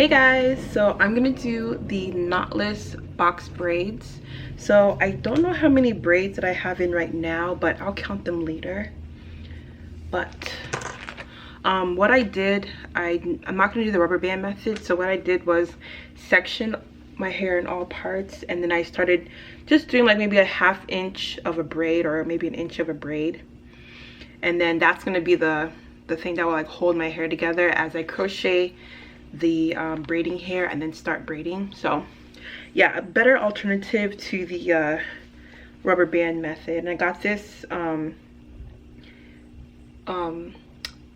Hey guys, so I'm gonna do the knotless box braids. So I don't know how many braids that I have in right now, but I'll count them later. But what I did, I'm not gonna do the rubber band method. So what I did was section my hair in all parts, and then I started just doing like maybe a ½ inch of a braid or maybe an inch of a braid, and then that's gonna be the thing that will like hold my hair together as I crochet the braiding hair and then start braiding. So yeah, a better alternative to the rubber band method. And I got this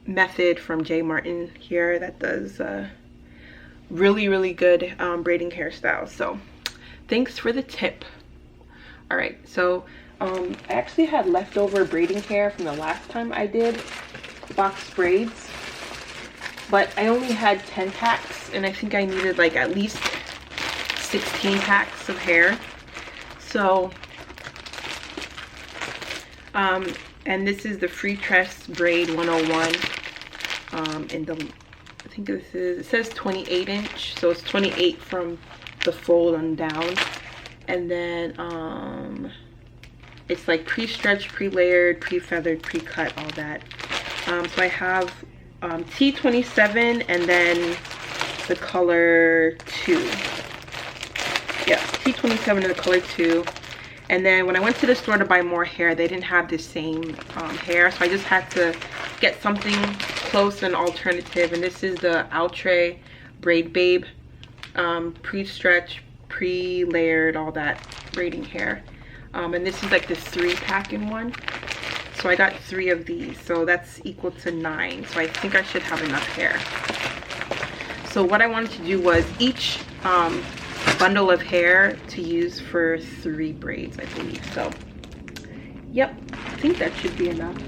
method from J Martin here that does really good braiding hairstyles. So thanks for the tip. All right, so I actually had leftover braiding hair from the last time I did box braids, but I only had 10 packs, and I think I needed like at least 16 packs of hair. So and this is the Free Tress Braid 101 in the, I think this is, it says 28 inch, so it's 28 from the fold on down. And then it's like pre-stretched, pre-layered, pre-feathered, pre-cut, all that. So I have T27 and then the color 2. Yeah, T27 and the color 2. And then when I went to the store to buy more hair, they didn't have the same hair, so I just had to get something close, an alternative. And this is the Outre Braid Babe, pre-stretched, pre-layered, all that braiding hair. And this is like this 3-pack in one. So I got 3 of these, so that's equal to 9. So I think I should have enough hair. So what I wanted to do was each bundle of hair to use for 3 braids, I believe. So yep, I think that should be enough.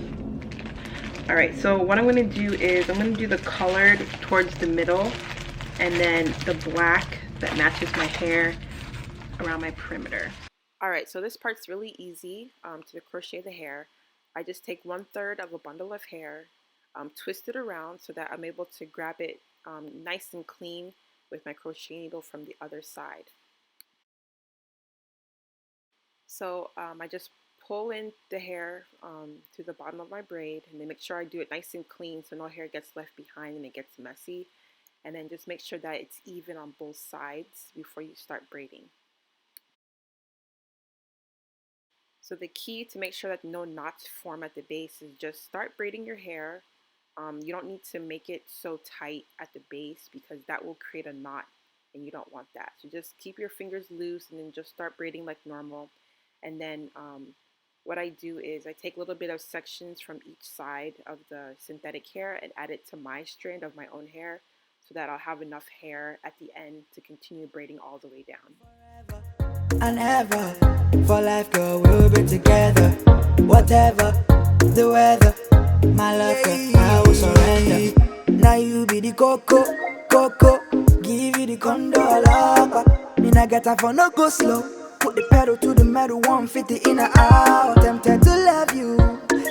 All right, so what I'm going to do is I'm going to do the colored towards the middle, and then the black that matches my hair around my perimeter. All right, so this part's really easy to crochet the hair. I just take 1/3 of a bundle of hair, twist it around so that I'm able to grab it nice and clean with my crochet needle from the other side. So I just pull in the hair to the bottom of my braid, and then make sure I do it nice and clean so no hair gets left behind and it gets messy. And then just make sure that it's even on both sides before you start braiding. So the key to make sure that no knots form at the base is just start braiding your hair. You don't need to make it so tight at the base because that will create a knot, and you don't want that. So just keep your fingers loose and then just start braiding like normal. And then what I do is I take a little bit of sections from each side of the synthetic hair and add it to my strand of my own hair so that I'll have enough hair at the end to continue braiding all the way down. And ever, for life, girl, we'll be together. Whatever the weather, my love, girl, I will surrender. Now you be the coco, give you the condola. Me not get time for no go slow. Put the pedal to the metal, 150 in an hour. Tempted to love you,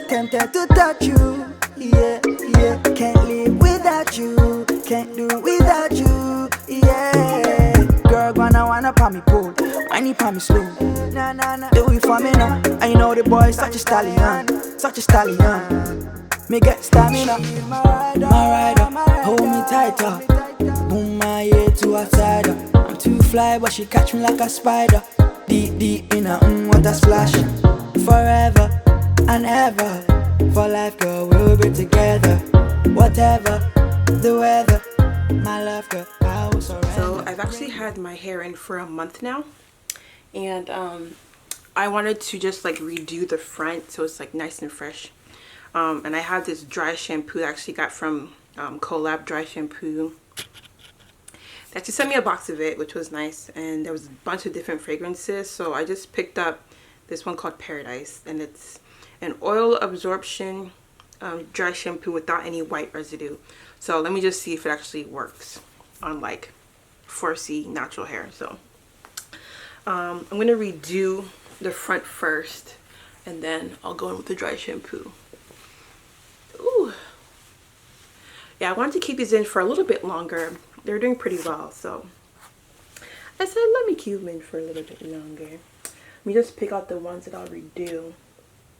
tempted to touch you. Yeah, yeah, can't live without you, can't do without you. Yeah, girl, wanna pa me pull. I need pa me slow. Nah, do it for me now. I know the boy such a stallion, such a stallion. Me get stamina. My rider, hold me tighter. Boom my head to a side. I'm too fly, but she catch me like a spider. Deep in a what a splash. Forever and ever, for life, girl, we'll be together. Whatever the weather, my love, girl, I will surrender. So I've actually had my hair in for a month now, and I wanted to just like redo the front so it's like nice and fresh. And I have this dry shampoo that I actually got from Collab Dry Shampoo. They actually sent me a box of it, which was nice, and there was a bunch of different fragrances. So I just picked up this one called Paradise, and it's an oil absorption dry shampoo without any white residue. So let me just see if it actually works on like 4C natural hair. So I'm going to redo the front first, and then I'll go in with the dry shampoo. Ooh. Yeah, I wanted to keep these in for a little bit longer, they're doing pretty well. So I said, let me keep them in for a little bit longer. Let me just pick out the ones that I'll redo. I'm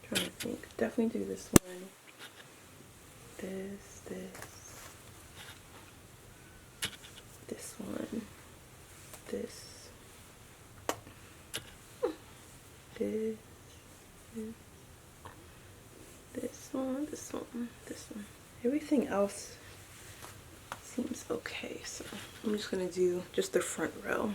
trying to think. Definitely do this one. This one. This one. Everything else seems okay, so I'm just gonna do just the front row.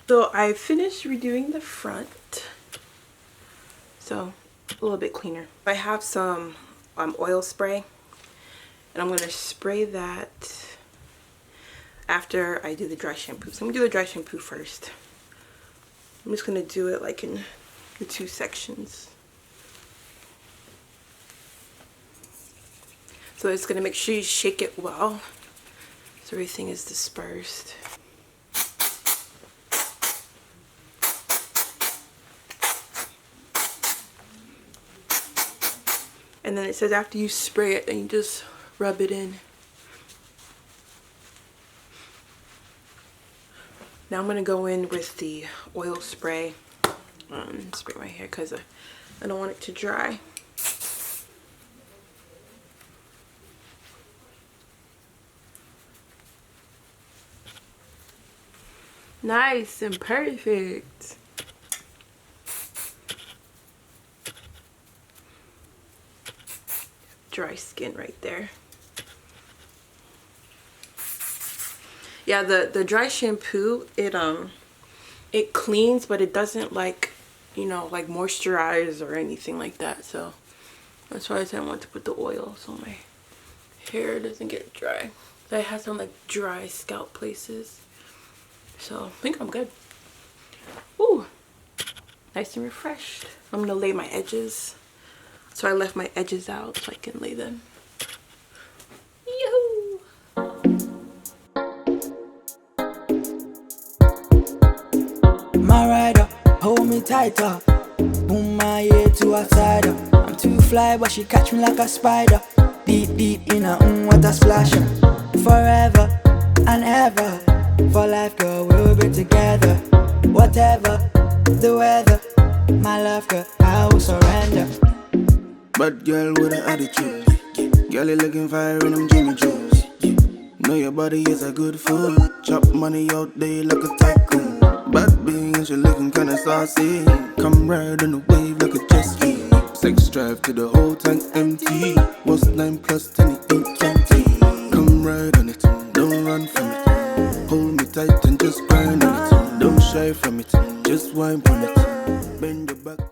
So I finished redoing the front, so a little bit cleaner. I have some oil spray, and I'm going to spray that after I do the dry shampoo. So I'm going to do the dry shampoo first. I'm just going to do it like in the 2 sections. So it's going to make sure you shake it well so everything is dispersed. And then it says after you spray it, then you just rub it in. Now I'm going to go in with the oil spray. Spray my hair because I don't want it to dry. Nice and perfect. Dry skin right there. Yeah, the dry shampoo, it cleans, but it doesn't like, you know, like moisturize or anything like that. So that's why I said I want to put the oil so my hair doesn't get dry. I have some like dry scalp places, so I think I'm good. Ooh, nice and refreshed. I'm gonna lay my edges. So I left my edges out so I can lay them. Yoo-hoo! My rider, hold me tighter. Boom my head to a cider. I'm too fly, but she catch me like a spider. Deep, deep in her water splashing. Forever and ever. For life, girl, we'll be together. Whatever the weather, my love, girl, I will surrender. Bad girl with an attitude. Girl, you looking fire in them Jimmy Joes. Know your body is a good food. Chop money out there like a tycoon. Bad beans, you looking kinda saucy. Come ride on the wave like a jet ski. Sex drive to the whole tank empty. What's 9 plus 10 ain't 20. Come ride on it, don't run from it. Hold me tight and just grind on it. Don't shy from it, just wipe on it. Bend your back.